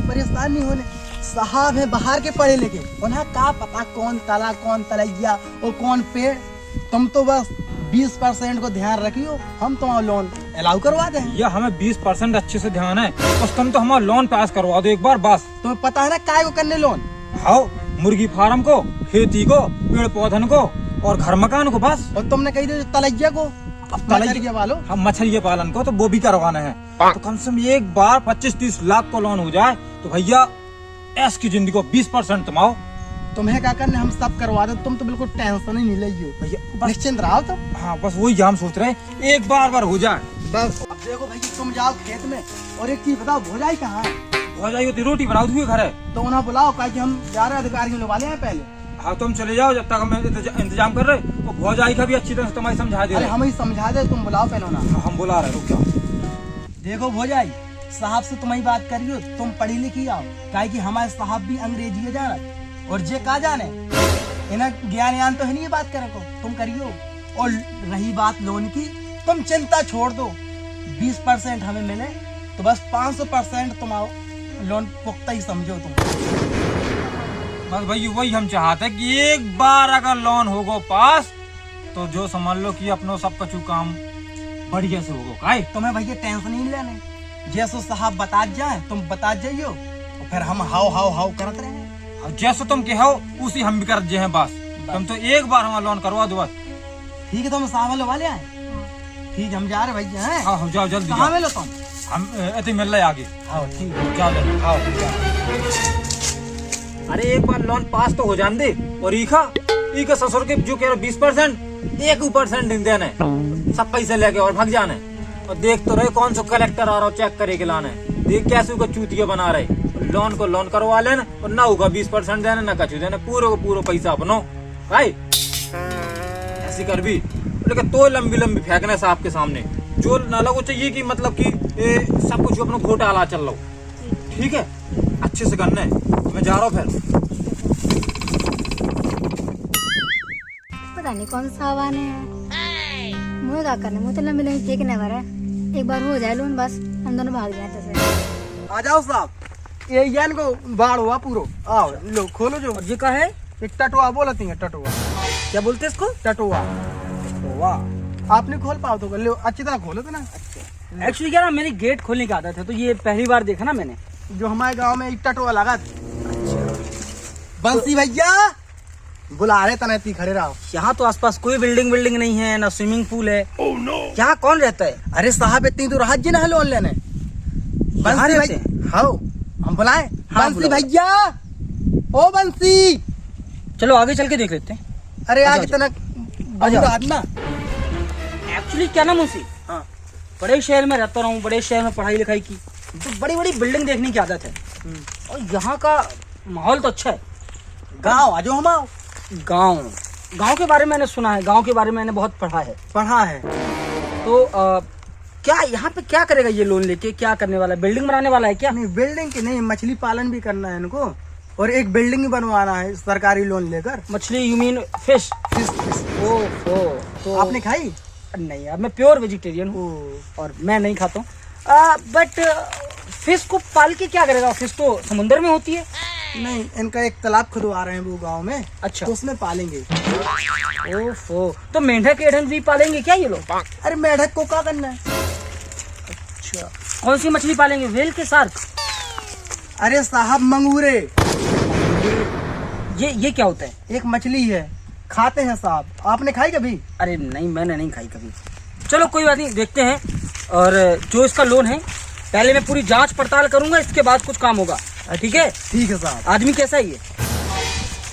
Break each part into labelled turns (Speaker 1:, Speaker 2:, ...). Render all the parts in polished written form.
Speaker 1: परेशान नहीं होने। साहब है बाहर के पढ़े लिखे, उन्हें क्या पता कौन तला कौन तलैया और कौन पेड़। तुम तो बस 20% को ध्यान रखियो, हम तुम्हारा लोन अलाउ करवा दें।
Speaker 2: या हमें 20% अच्छे से ध्यान है, बस तुम तो हमारा लोन पास करवा दो एक बार बस।
Speaker 1: तुम्हें पता है ना काय को करने लोन?
Speaker 2: हाँ, मुर्गी फार्म को, खेती को, पेड़ पौधन को और घर मकान को बस।
Speaker 1: और तुमने कही दे तलैया को, तलैया वालों
Speaker 2: हम मछली पालन को तो वो भी करवाना है। तो कम से कम एक बार 25-30 लाख को लोन हो जाए तो भैया ऐस की जिंदगी को 20% तुम आओ।
Speaker 1: तुम्हें क्या करने, हम सब करवा दे, तुम तो बिल्कुल टेंशन ही नहीं लियो
Speaker 2: भैया,
Speaker 1: निश्चिंत रहो तुम।
Speaker 2: हाँ बस वही हम सोच रहे हैं, एक बार हो जाए
Speaker 1: बस। अब देखो भैया, तुम जाओ खेत में और एक चीज बताओ, भोजाई कहाँ है?
Speaker 2: हो जाएगी तो रोटी बनाओ दूंगी घर है।
Speaker 1: तो उन्हें बुलाओ, कि हम 11 अधिकारी लोग वाले हैं पहले।
Speaker 2: हाँ तुम चले जाओ, जब तक हम इंतजाम कर रहे हैं। और भौजाई का भी अच्छी तरह से तुम्हें समझा दे
Speaker 1: अरे
Speaker 2: रहे।
Speaker 1: हम ही समझा दे, तुम बुलाओ पहले ना।
Speaker 2: हाँ, हम बुला रहे, रुक जाओ।
Speaker 1: देखो भौजाई, साहब से तुम्हारी बात करियो, तुम पढ़ी लिखी आओ, काहे कि हमारे साहब भी अंग्रेजी जाना और जे का जाने, इन्हें ज्ञान तो है नहीं ये बात करे को, तुम करियो। और रही बात लोन की, तुम चिंता छोड़ दो, 20% हमें मिले तो बस 500% तुम आओ, लोन पुख्ता ही समझो तुम।
Speaker 2: बस भाई वही हम चाहते हैं कि एक बार अगर लोन होगो पास तो जो समझ लो कि अपनो सब कछु काम बढ़िया से होगो। काहे
Speaker 1: तुम्हें भैया टेंशन नहीं लेने, जैसो साहब बता जाए तुम बता जाइयो, और फिर हम हाउ हाउ हाउ करते रहे।
Speaker 2: जैसे तुम कहो उसी हम भी कर जे हैं बस। तुम तो एक बार हमारा लोन करवा दो बस।
Speaker 1: ठीक है, तुम साहब वाले आए? ठीक है, हम जा रहे भैया हैं।
Speaker 2: हाँ जाओ जल्दी।
Speaker 1: कहाँ मिलो तुम?
Speaker 2: हम ऐसे मिल रहे आगे।
Speaker 1: हाँ ठीक है,
Speaker 2: जाओ जल्दी, आओ जाओ। अरे एक बार लोन पास तो हो जान दे। और ईका ससुर के जो कह रहे 20% 1% देने, सब पैसे लेके और भाग जाने। और देख तो रहे कौन सा कलेक्टर आ रहा चेक करे के लाने, देख कैसे उसको चूतिया बना रहे। लोन को लोन करवा लेना और ना होगा 20% देने, ना कछु देने, पूरे को पूरा पैसा अपनो। भाई ऐसी कर भी, लेकिन तो लंबी लंबी फेंकने साहब के सामने, जो ना लगो चाहिए कि मतलब कि सब कुछ अपना घोटाला चल रहा। ठीक है, अच्छे से करना है। मैं जा रहा हूँ फिर।
Speaker 3: पता नहीं कौन सा आवाज है, मुझे क्या करना, मुझे तो लंबी लंबी फेंकने भरा है। एक बार हो जाए लोन बस, हम दोनों भाग जाए। तो
Speaker 1: आ जाओ साहब, ये यान को बाढ़ हुआ पूरो, आओ लो खोलो। जो
Speaker 4: ये का है?
Speaker 1: एक टटुआ बोलती है, टटुआ।
Speaker 4: क्या बोलते हैं इसको?
Speaker 1: टटुआ।
Speaker 4: वाह,
Speaker 1: आपने खोल पाओ तो लो, अच्छी तरह खोलो तो ना।
Speaker 4: एक्चुअली क्या ना, मेरी गेट खोलने की आदत है, तो ये पहली बार देखा ना मैंने।
Speaker 1: जो हमारे गांव में एक टटुआ लगा। बंसी भैया बुला रहे तने, खड़े रहो।
Speaker 4: यहाँ तो आसपास कोई बिल्डिंग नहीं है, ना स्विमिंग पूल है। यहाँ कौन रहता है?
Speaker 1: अरे साहब इतनी दूर हज ना लोन लेने। बंसी
Speaker 4: रहते
Speaker 1: भैया, हाँ हम बुलाए।
Speaker 4: हाँ,
Speaker 1: बंसी
Speaker 4: बुलाओ।
Speaker 1: भैया, ओ बंसी।
Speaker 4: चलो आगे चल के देख लेते हैं।
Speaker 1: अरे आगे
Speaker 4: आजा,
Speaker 1: तना ना।
Speaker 4: एक्चुअली क्या ना मुंशी,
Speaker 1: हाँ
Speaker 4: बड़े शहर में रहता हूँ, बड़े शहर में पढ़ाई लिखाई की, तो बड़ी बड़ी बिल्डिंग देखने की आदत है। और यहाँ का माहौल तो अच्छा है।
Speaker 1: गाँव आज हम आओ।
Speaker 4: गांव के बारे में मैंने सुना है, गांव के बारे में मैंने बहुत पढ़ा है। तो क्या यहाँ पे क्या करेगा ये लोन लेके, क्या करने वाला है? बिल्डिंग बनाने वाला है क्या?
Speaker 1: नहीं बिल्डिंग की नहीं, मछली पालन भी करना है इनको, और एक बिल्डिंग भी बनवाना है सरकारी लोन लेकर।
Speaker 4: मछली यू मीन फिश? ओ तो
Speaker 1: आपने खाई?
Speaker 4: नहीं यार, मैं प्योर वेजिटेरियन हूँ और मैं नहीं खाता हूँ। बट फिश को पाल के क्या करेगा? फिश तो समुद्र में होती है।
Speaker 1: नहीं, इनका एक तालाब खुदवा रहे हैं वो गांव में।
Speaker 4: अच्छा,
Speaker 1: तो उसमें पालेंगे।
Speaker 4: ओफो, तो मेंढक एढ़न भी पालेंगे क्या ये लोग?
Speaker 1: अरे मेढक को क्या करना है?
Speaker 4: अच्छा, कौन सी मछली पालेंगे, व्हेल के शार्क?
Speaker 1: अरे साहब मंगूरे।
Speaker 4: ये क्या होता है?
Speaker 1: एक मछली है, खाते हैं साहब। आपने खाई कभी?
Speaker 4: अरे नहीं, मैंने नहीं खाई कभी। चलो कोई बात नहीं, देखते हैं। और जो इसका लोन है, पहले मैं पूरी जांच पड़ताल करूंगा, इसके बाद कुछ काम होगा। ठीक है?
Speaker 1: ठीक है साहब।
Speaker 4: आदमी कैसा है ये?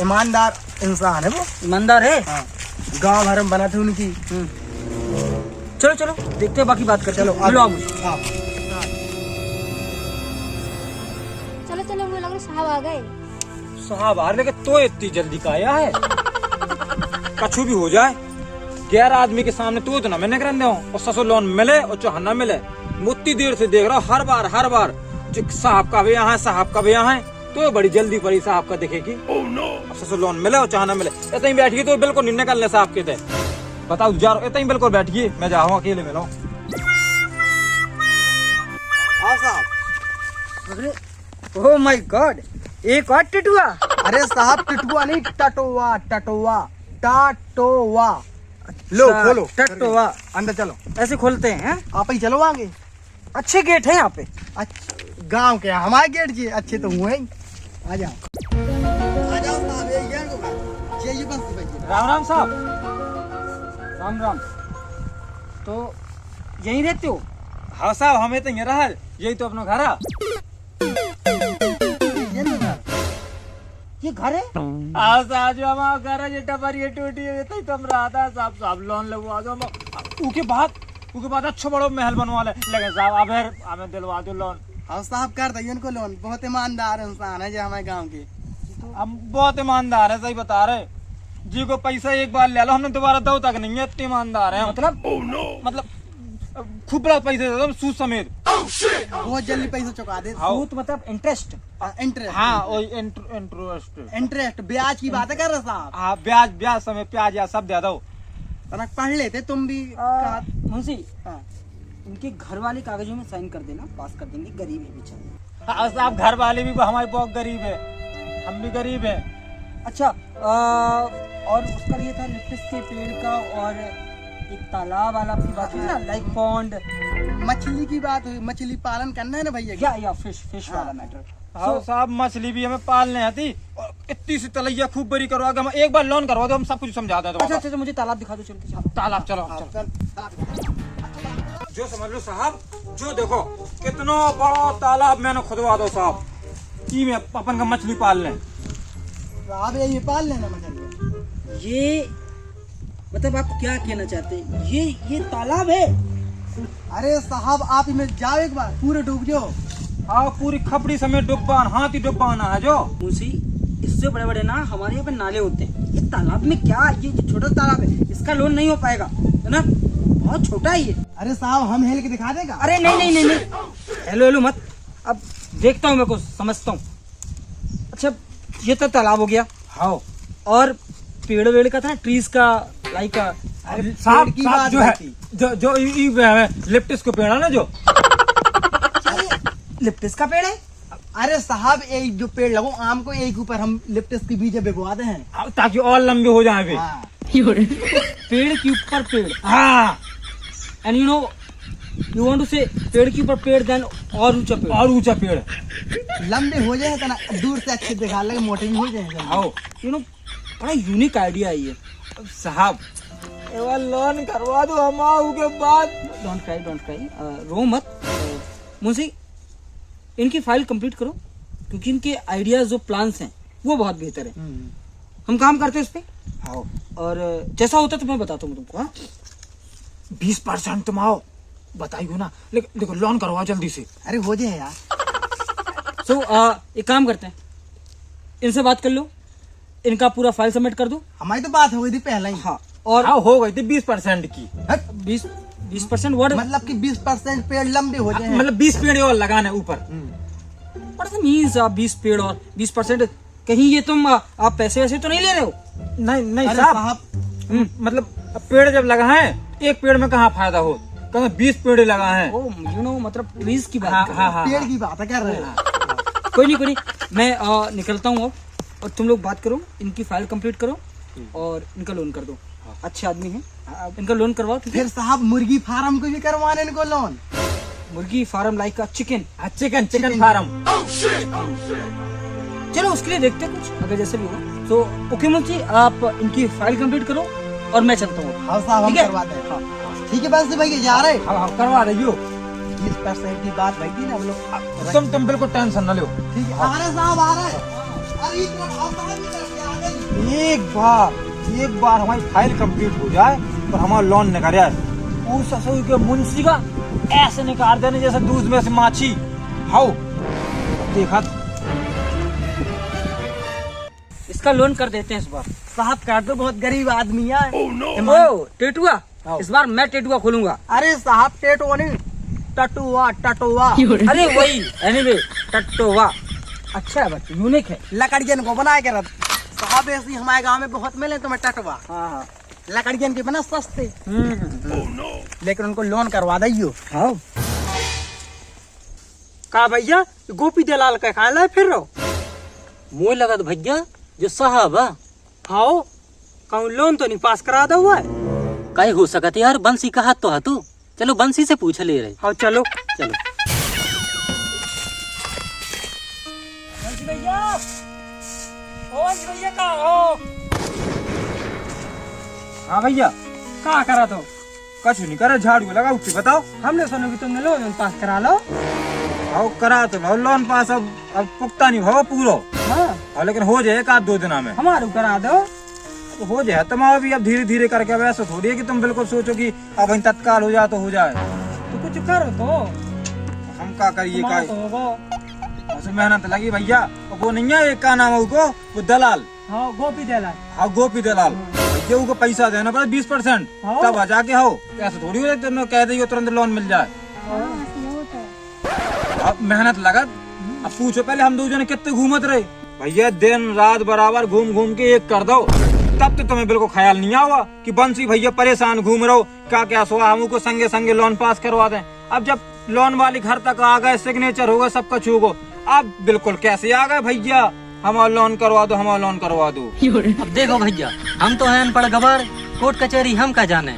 Speaker 1: ईमानदार इंसान है वो।
Speaker 4: ईमानदार है?
Speaker 1: हाँ, गाँव भर में बना थे उनकी।
Speaker 4: चलो चलो देखते हैं, बाकी बात करते हैं।
Speaker 1: चलो
Speaker 4: मिलो आप मुझे।
Speaker 3: चलो चलो, मुझे लग रहा साहब आ गए।
Speaker 2: साहब आ रहे, तो इतनी जल्दी का आया है? कछु भी हो जाए, 11 आदमी के सामने तू तो ना मैंने करने हो, और ससुर लोन मिले और चाहे ना मिले। मुत्ती देर से देख रहा हूँ, हर बार जो साहब का भी यहाँ है, साहब का भी यहाँ है, तो बड़ी जल्दी पड़ी साहब का देखेगी। ससुर लोन मिले और चाहे ना मिले, इतना ही बैठिए तो बिल्कुल नहीं निकलने साहब के थे। बताओ जा रहा हूँ, इतना ही बिल्कुल बैठिए, मैं जा रहा हूँ, अकेले मिला हूँ।
Speaker 1: साहब।
Speaker 4: अरे ओह माय गॉड, एक और टिटुआ।
Speaker 1: अरे साहब टिटुआ नहीं, टटोवा टटोवा टाटोवा। लो
Speaker 4: अच्छा,
Speaker 1: खोलो
Speaker 4: टटोवा।
Speaker 1: अंदर चलो,
Speaker 4: ऐसे खोलते हैं?
Speaker 1: आप ही चलो आगे।
Speaker 4: अच्छे गेट है यहाँ पे।
Speaker 1: अच्छा गांव के हमारे गेट जी अच्छे तो हुए ही। आ जाओ आ जाओ साहब, ये गेट को ये बस भैया।
Speaker 2: राम राम साहब।
Speaker 4: राम राम। तो यहीं रहते हो?
Speaker 2: हाँ साहब, हमें तो ये रहल, यही तो अपना घर है।
Speaker 1: ये ना साहब,
Speaker 4: ये घर है?
Speaker 2: आज आज हमारा घर है, ये टबर ये टूटी है, तो तुम रहा था साहब। साहब लोन लगवा दो, उके बाद अच्छा बड़ो महल बनवा ले, लेकिन साहब अब हमें दिलवा दो लोन।
Speaker 1: हाँ साहब कर दो इनको लोन, बहुत ईमानदार इंसान है जो हमारे गांव के।
Speaker 2: हम बहुत ईमानदार है, सही बता रहे जी। को पैसा एक बार ले लो, हमने दोबारा दो तक नहीं है, इतने ईमानदार है। मतलब खूब बड़ा पैसे दे दो, सूद समेत।
Speaker 1: बहुत जल्दी पैसा चुका दे।
Speaker 2: हाँ।
Speaker 4: सूद मतलब इंटरेस्ट?
Speaker 1: इंटरेस्ट,
Speaker 2: हाँ वही इंटरेस्ट।
Speaker 1: इंटरेस्ट ब्याज की बात कर रहे साहब।
Speaker 2: हाँ ब्याज समय प्याज या सब दे दो।
Speaker 1: तनक पढ़ लेते तुम भी।
Speaker 4: मुंशी,
Speaker 1: हाँ।
Speaker 4: इनके घर वाले कागजों में साइन कर देना, पास कर देंगे, गरीब है बेचारे।
Speaker 2: हाँ साहब, घर वाले भी हमारे बहुत गरीब है, हम भी गरीब है।
Speaker 4: अच्छा, और उसका ये था लिप्टिस के पेड़ का, और एक तालाब वाला आपकी बात हुई ना, लाइक पॉन्ड।
Speaker 1: मछली की बात हुई, मछली पालन करना है ना भैया।
Speaker 4: या फिश वाला मैटर।
Speaker 2: हाँ साहब, मछली भी हमें पालने आती, और इतनी सी तलैया खूब बड़ी करवा के हम एक बार लोन करवा दो, हम सब कुछ समझा देते।
Speaker 4: अच्छा, मुझे तालाब दिखा दो, चलते चलो।
Speaker 2: तालाब चलो। जो समझ लो साहब, जो देखो कितना बड़ा तालाब मैंने खुदवा दो साहब, की में अपन का मछली पाल लें।
Speaker 1: साहब ये पाल लेना मछली।
Speaker 4: ये मतलब आप क्या कहना चाहते हैं? ये तालाब है?
Speaker 1: अरे साहब आप इनमें जाओ एक बार, पूरे डूब जाओ।
Speaker 2: हाँ पूरी खपड़ी समेत डुब्बान, हाथी डुब्बाना है जो।
Speaker 4: मुंशी, इससे बड़े बड़े ना हमारे यहाँ पे नाले होते हैं, ये तालाब में क्या, ये जो छोटा तालाब है इसका लोन नहीं हो पाएगा, है ना? बहुत छोटा है ये।
Speaker 1: अरे साहब हम हेल के दिखा देगा।
Speaker 4: अरे नहीं, हेलो मत, अब देखता हूँ, मैं कुछ समझता हूँ। अच्छा, ये तो तालाब हो गया।
Speaker 2: हाँ
Speaker 4: और पेड़ वेड़ का था, ट्रीज का, लाइक
Speaker 2: साहब
Speaker 1: की
Speaker 2: साहब
Speaker 1: बात
Speaker 2: जो है,
Speaker 1: थी।
Speaker 2: जो लिप्टिस को पेड़ है ना, जो
Speaker 4: लिप्टिस का पेड़ है?
Speaker 1: अरे साहब एक जो पेड़ लगो आम को, एक ऊपर हम लिप्टिस के बीज भिगवा दे हैं।
Speaker 2: ताकि और लंबे हो जाए वे।
Speaker 1: हाँ।
Speaker 4: पेड़ के ऊपर पेड़।
Speaker 2: हाँ,
Speaker 4: एंड यू वांट टू से पेड़ के ऊपर पेड़, देन और ऊंचा पेड़।
Speaker 2: और ऊंचा पेड़।
Speaker 1: लंबे हो जाए ना, दूर से अच्छे दिखा लगे, मोटे भी हो जाए।
Speaker 2: आओ
Speaker 4: बड़ा यूनिक आइडिया है ये।
Speaker 2: साहब, एक बार लोन करवा दो हम आओ के बाद।
Speaker 4: डोंट क्राई, रो मत। मुंशी, इनकी फाइल कंप्लीट करो, क्योंकि इनके आइडियाज जो प्लान्स हैं वो बहुत बेहतर है। हम काम करते हैं इस पे।
Speaker 2: आओ,
Speaker 4: और जैसा होता है तो मैं बताता हूँ तुमको। हाँ,
Speaker 2: 20% तुम आओ बताइयो ना, लेकिन देखो लोन करवाओ जल्दी से।
Speaker 1: अरे हो जाए यार।
Speaker 4: सो एक काम करते हैं, इनसे बात कर लो, इनका पूरा फाइल सबमिट कर दो।
Speaker 1: हमारी तो बात हो गई थी पहले ही।
Speaker 4: हाँ, और
Speaker 2: हाँ हो गई थी 20% की।
Speaker 4: 20% वर्ड,
Speaker 1: मतलब कि 20% पेड़ लंबे हो जाए।
Speaker 2: मतलब 20 पेड़ और लगाने ऊपर।
Speaker 4: What does means? 20 पेड़ और 20%, कहीं ये तुम आप पैसे वैसे तो नहीं ले रहे हो?
Speaker 2: नहीं
Speaker 1: अरे
Speaker 2: साहब,
Speaker 1: साहब
Speaker 2: मतलब पेड़ जब लगा है, एक पेड़ में कहाँ फायदा हो, कहीं 20 पेड़ लगा है।
Speaker 4: ओ मतलब ट्रीज की बात
Speaker 2: हाँ,
Speaker 4: कर रहे हो।
Speaker 2: हाँ,
Speaker 1: पेड़ की बात कर रहे हैं।
Speaker 4: कोई नहीं, मैं निकलता हूँ अब, और तुम लोग बात करो, इनकी फाइल कंप्लीट करो और इनका लोन कर दो। अच्छे आदमी हैं, इनका लोन करवाओ। ठीक है?
Speaker 1: फिर साहब मुर्गी फार्म को भी करवाने इनको लोन।
Speaker 4: मुर्गी farm like chicken.
Speaker 2: Chicken farm.
Speaker 4: चलो उसके लिए देखते हैं कुछ, अगर जैसे भी होगा। तो ओके मुंशी, आप इनकी फाइल कंप्लीट करो और मैं चलता हूँ।
Speaker 1: हाँ साहब हम
Speaker 4: ठीक है?
Speaker 1: करवाते हैं।
Speaker 4: हाँ।
Speaker 1: ठीक है बस भैया जा रहे।
Speaker 2: हाँ करवा दो।
Speaker 1: 20% की बात भाई थी ना हम लोग।
Speaker 2: तुम बिल्कुल टेंशन न लो।
Speaker 1: ठीक है आ रहे साहब आ रहे। अरे इतना आप बाहर निकल के आ गए।
Speaker 2: एक बार हमारी फाइल कंप्लीट हो जाए और हमारा लोन निकल जाए, उस ससुर के मुंशी का ऐसे निकाल देने जैसे दूध में से माछी। हाउ देखा,
Speaker 4: इसका लोन कर देते हैं इस बार।
Speaker 1: साहब कर दो, बहुत गरीब आदमी है।
Speaker 4: ओ टेटुआ, इस बार मैं टेटुआ खोलूंगा।
Speaker 1: अरे साहब टेटो नहीं, टटुआ टटुआ।
Speaker 4: अरे वही, एनीवे टटोवा अच्छा है, बट यूनिक है।
Speaker 1: लकड़ियन को बनाए के रख साहब, ऐसी हमारे गांव में बहुत मिले तुम्हें टटवा।
Speaker 4: हाँ,
Speaker 1: लकड़ियन के बना सस्ते, लेकिन उनको लोन करवा दियो।
Speaker 4: हाँ। का भैया गोपी दलाल का खाए लाए फिर रहो?
Speaker 5: मुँह लगत भैया जो साहब
Speaker 4: आओ कहूँ लोन तो नहीं पास करा दो हुआ है।
Speaker 5: कहीं हो सकत यार, बंसी का हाथ तो है तू। चलो बंसी से पूछ ले रहे।
Speaker 4: हाँ चलो
Speaker 5: चलो
Speaker 4: भैया, ओ भैया कहाँ हो?
Speaker 2: हाँ भैया,
Speaker 4: कहाँ करा तो?
Speaker 2: कछु नहीं करे, झाड़ू लगा उठी बताओ।
Speaker 4: हमने सुना कि तुमने लोन पास करा लो।
Speaker 2: भाव करा तो भाव लोन पास, अब पुख्ता नहीं भाव पूरो।
Speaker 4: हाँ
Speaker 2: लेकिन हो जाए एक आध 2 दिन में
Speaker 4: हमारू करा दो।
Speaker 2: तो हो जाए। तुम अभी अब धीरे धीरे करके, अब ऐसा थोड़ी है कि तुम बिल्कुल सोचो कि अब वहीं तत्काल हो जाए तो हो जाए।
Speaker 4: तो कुछ करो तो
Speaker 2: हम क्या करिए,
Speaker 4: तुम्हारा
Speaker 2: का
Speaker 4: तो होगा।
Speaker 2: उसमें मेहनत लगी भैया। वो नहीं है एक का नाम है उसको, वो दलाल।
Speaker 4: हाँ गोपी दलाल।
Speaker 2: हाँ गोपी दलाल। भैया उसको पैसा देना पड़े 20%,
Speaker 4: हाँ।
Speaker 2: तब आ जाके हो। ऐसा थोड़ी हो जाए तुमने कह दी तुरंत लोन मिल जाए।
Speaker 3: हाँ, ऐसे होता है।
Speaker 2: अब मेहनत लगत। अब पूछो पहले हम 2 जने कितने घूमत रहे भैया, दिन रात बराबर घूम घूम के एक कर दो, तब तो तुम्हें बिल्कुल ख्याल नहीं आवा कि बंसी भैया परेशान घूम रहो, क्या सोआ हमको संगे संगे लोन पास करवा दें। अब जब लोन वाली घर तक आ गए, सिग्नेचर हो गए, सब कुछ हो गो, अब बिल्कुल कैसे आ गए भैया, हमारा लोन करवा दो, हमारा लोन करवा दो।
Speaker 5: अब देखो भैया, हम तो हैं अनपढ़ गवार, कोर्ट कचहरी हम का जाने।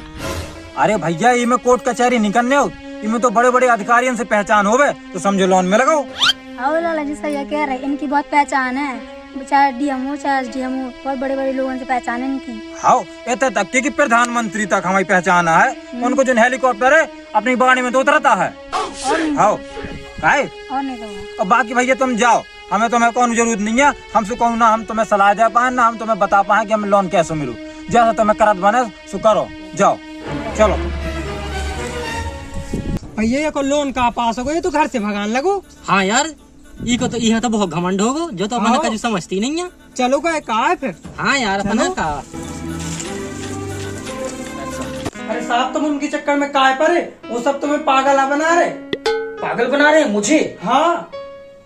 Speaker 2: अरे भैया इनमें कोर्ट कचहरी नहीं करने हो, इनमें तो बड़े बड़े अधिकारियों से पहचान होवे तो समझो लोन में लगाओ।
Speaker 3: हाँ लाला जी सही कह रहे, इनकी बहुत पहचान है। चाहे डीएम हो चाहे एसडीएम हो, बहुत बड़े बड़े लोगों से पहचान है इनकी।
Speaker 2: हाँ इतने तक कि प्रधानमंत्री तक हमारी पहचान है। उनको जो हेलीकॉप्टर है अपनी बाड़ी में तो उतरता है। हाँ
Speaker 3: और नहीं तो
Speaker 2: और बाकी भैया तुम जाओ, हमें तुम्हें कौन जरूरत नहीं है। हमसे कौन ना हम तुम्हें सलाह दे पाए, ना हम तुम्हें बता पाए कि हमें लोन कैसे मिलू। जैसा तुम्हें करत बने सो करो, जाओ चलो।
Speaker 4: भैया ये को लोन का पास हो गए तो घर से भगान लगो।
Speaker 5: हाँ यार, ई को तो यह तो बहुत घमंड होगो, जो तो अपना का समझती नहीं है।
Speaker 4: चलो का कहा है फिर?
Speaker 5: हाँ यार अपना का।
Speaker 4: अरे साहब तुम उनके चक्कर में काय पड़े, वो सब तुम्हें पागल बना रहे।
Speaker 6: पागल बना रहे हैं मुझे?
Speaker 4: हाँ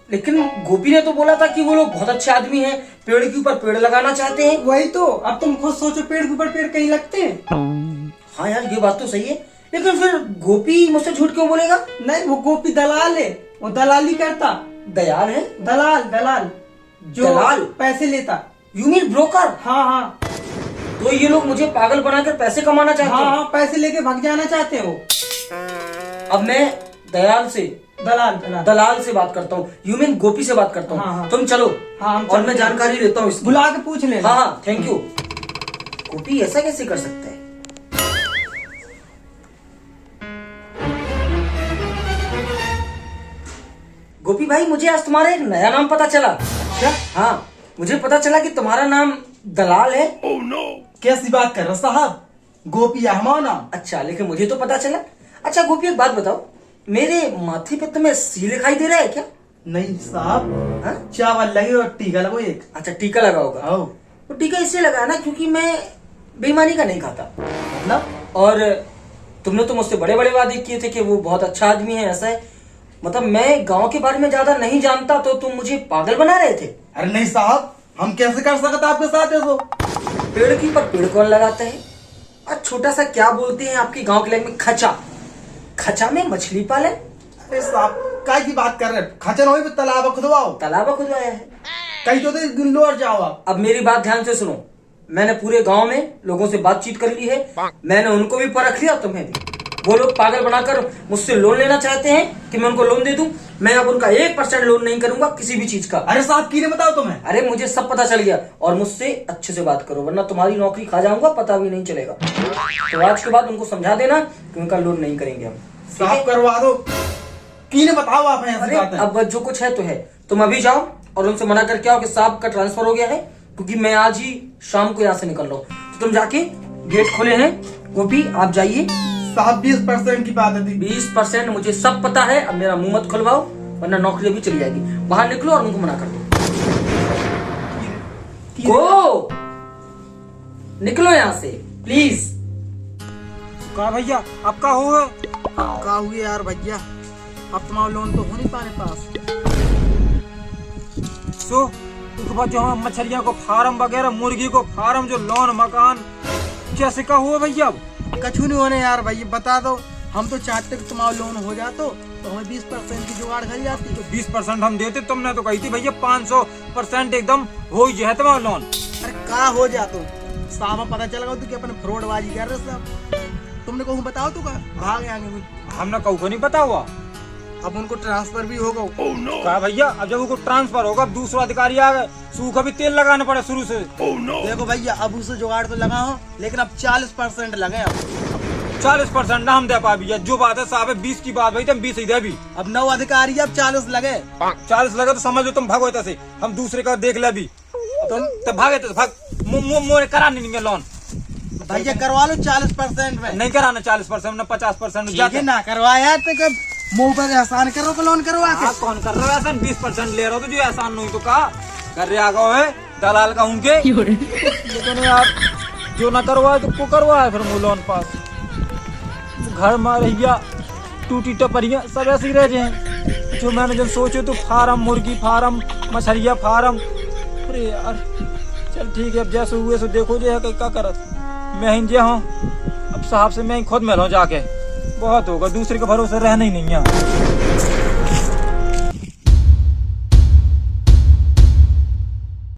Speaker 6: लेकिन गोपी ने तो बोला था कि वो लोग बहुत अच्छे आदमी हैं, पेड़ के ऊपर पेड़ लगाना चाहते हैं।
Speaker 4: वही तो, अब तुम खुद सोचो पेड़ के ऊपर पेड़ कहीं लगते हैं?
Speaker 6: हाँ यार ये बात तो सही है, लेकिन फिर गोपी मुझसे झूठ क्यों बोलेगा?
Speaker 4: नहीं वो गोपी दलाल है, वो दलाली करता।
Speaker 6: दयाल है?
Speaker 4: दलाल दलाल जो
Speaker 6: दलाल?
Speaker 4: पैसे लेता।
Speaker 6: You mean broker?
Speaker 4: हाँ हाँ
Speaker 6: तो ये लोग मुझे पागल बनाकर पैसे कमाना चाहते
Speaker 4: हाँ
Speaker 6: हैं।
Speaker 4: हाँ पैसे लेके भाग जाना चाहते हो।
Speaker 6: अब मैं दयाल से
Speaker 4: दलाल दलाल
Speaker 6: दलाल से बात करता हूँ, यू मीन गोपी से बात करता हूँ।
Speaker 4: हाँ, हाँ।
Speaker 6: तुम चलो।
Speaker 4: हाँ, हम
Speaker 6: और मैं
Speaker 4: चलते हैं।
Speaker 6: जानकारी लेता हूँ इसकी।
Speaker 4: बुला के पूछ लेना।
Speaker 6: हाँ हाँ थैंक यू। गोपी ऐसा कैसे कर सकता है? गोपी भाई मुझे आज तुम्हारा एक नया नाम पता चला।
Speaker 4: क्या?
Speaker 6: हाँ मुझे पता चला कि तुम्हारा नाम दलाल है।
Speaker 1: कैसी बात कर रहे साहब, गोपी है हमारा नाम।
Speaker 6: अच्छा लेकिन मुझे तो पता चला। अच्छा गोपी एक बात बताओ, मेरे माथे पे तुम्हें सी दिखाई दे रहा है क्या?
Speaker 1: नहीं साहब,
Speaker 6: हाँ?
Speaker 1: चावल लगे और टीका लगो एक।
Speaker 6: अच्छा टीका लगा होगा।
Speaker 1: आओ
Speaker 6: तो टीका इसलिए लगा ना क्योंकि मैं बेईमानी का नहीं खाता।
Speaker 1: मतलब
Speaker 6: और तुमने तो मुझसे बड़े बड़े वादे किए थे कि वो बहुत अच्छा आदमी है, ऐसा है। मतलब मैं गांव के बारे में ज्यादा नहीं जानता तो तुम मुझे पागल बना रहे थे।
Speaker 1: अरे नहीं साहब, हम कैसे कर सकते आपके साथ ऐसो।
Speaker 6: पेड़ के ऊपर पेड़ कौन लगाता है? और छोटा सा क्या बोलते हैं आपके गांव के लैंग्वेज में, खचा। खचा में मछली पालन?
Speaker 1: अरे साहब काय की बात कर रहे, खचन हो तालाब खुदवाओ।
Speaker 6: तालाब खुदवाया है?
Speaker 1: कहीं तो लोर जाओ आप।
Speaker 6: अब मेरी बात ध्यान से सुनो, मैंने पूरे गांव में लोगों से बातचीत कर ली है, मैंने उनको भी परख लिया, तुम्हें भी। वो लोग पागल बनाकर मुझसे लोन लेना चाहते हैं कि मैं उनको लोन दे दूं। मैं अब उनका 1% लोन नहीं करूंगा किसी भी चीज का।
Speaker 1: अरे साहब की ने बताओ तुम्हें।
Speaker 6: अरे मुझे सब पता चल गया, और मुझसे अच्छे से बात करो वरना तुम्हारी नौकरी खा जाऊंगा, पता भी नहीं चलेगा। तो आज के बाद उनको समझा देना कि उनका लोन नहीं करेंगे हम। ठीक है?
Speaker 1: साफ करवा दो। की ने बताओ आप ऐसी
Speaker 6: अरे
Speaker 1: बात है।
Speaker 6: अब जो कुछ है तो है, तुम अभी जाओ और उनसे मना करके आओ कि साहब का ट्रांसफर हो गया है, क्योंकि मैं आज ही शाम को यहाँ से निकल रहा हूँ। तो तुम जाके गेट खोले हैं, गोपी आप जाइए।
Speaker 1: साहब 20% की बात है।
Speaker 6: 20% मुझे सब पता है, अब मेरा मुंह मत खुलवाओ वरना नौकरी भी चली जाएगी। बाहर निकलो और उनको मना कर दो। गो निकलो यहाँ से प्लीज।
Speaker 2: कहा भैया अब का हुआ?
Speaker 1: का हुए यार भैया, अब तुम्हारा लोन तो हो नहीं पाने पास।
Speaker 2: सो उसके बाद जो हम मछलियों को फार्म वगैरह, मुर्गी को फार्म, जो लोन मकान, कैसे का हुआ भैया? अब
Speaker 1: कछु नहीं होने यार भैया, बता दो हम तो चाहते कि तुम्हारा लोन हो जातो तो हमें 20% की जुगाड़ कर जाती।
Speaker 2: 20% हम देते, तुमने तो कही थी भैया 500% एकदम हो ही जाए तुम्हारा लोन।
Speaker 1: अरे का हो जातो साहब, पता चल गया कि अपन फ्रॉडबाजी कर रहे सब। तुमने कहूँ बताओ तो का भाग आगे।
Speaker 2: हमने कहू को नहीं पता हुआ।
Speaker 1: अब उनको ट्रांसफर भी होगा।
Speaker 2: कहा भैया अब जब उनको ट्रांसफर होगा, अब दूसरा अधिकारी आ गए, सूखा भी तेल लगाना पड़ा शुरू से।
Speaker 1: देखो भैया, अब उसे जुगाड़ तो लगाओ, लेकिन अब 40% लगे। अब
Speaker 2: 40% ना हम दे पा भैया, जो बात है साहब है 20 की बात भाई, तुम 20 ही दे भी।
Speaker 1: अब 9 अधिकारी, अब 40 लगे।
Speaker 2: 40 लगे तो समझ लो तुम भागो इधर से, हम दूसरे का देख ले भी। तुम तब भागे तो भाग, मोरे करा नहीं लोन।
Speaker 1: भैया करवा लो 40% में।
Speaker 2: नहीं कराना 40%, 50%
Speaker 1: जाके ना करवाया तो कब मुंह पर एहसान करो को लोन करवा के।
Speaker 2: कौन कर रहा है एहसान? 20% ले रहा हो तो जो एहसान नहीं तो कहा कर रहे आगा है दलाल का उनके। लेकिन यार जो ना करवाए तो को करवाए फिर वो लोन पास। घर में रहिया टूटी टपरिया सब ऐसे ही रह जाए। जो मैंने जब सोचे तो फार्म, मुर्गी फार्म, मछलिया फार्म। अरे यार चल ठीक है, अब जैसे हुए सो देखो जो है क्या करत। मैं ही हूँ अब साहब से मैं ही खुद मिलूँ जाके, बहुत होगा, दूसरे के भरोसे रहना ही नहीं है।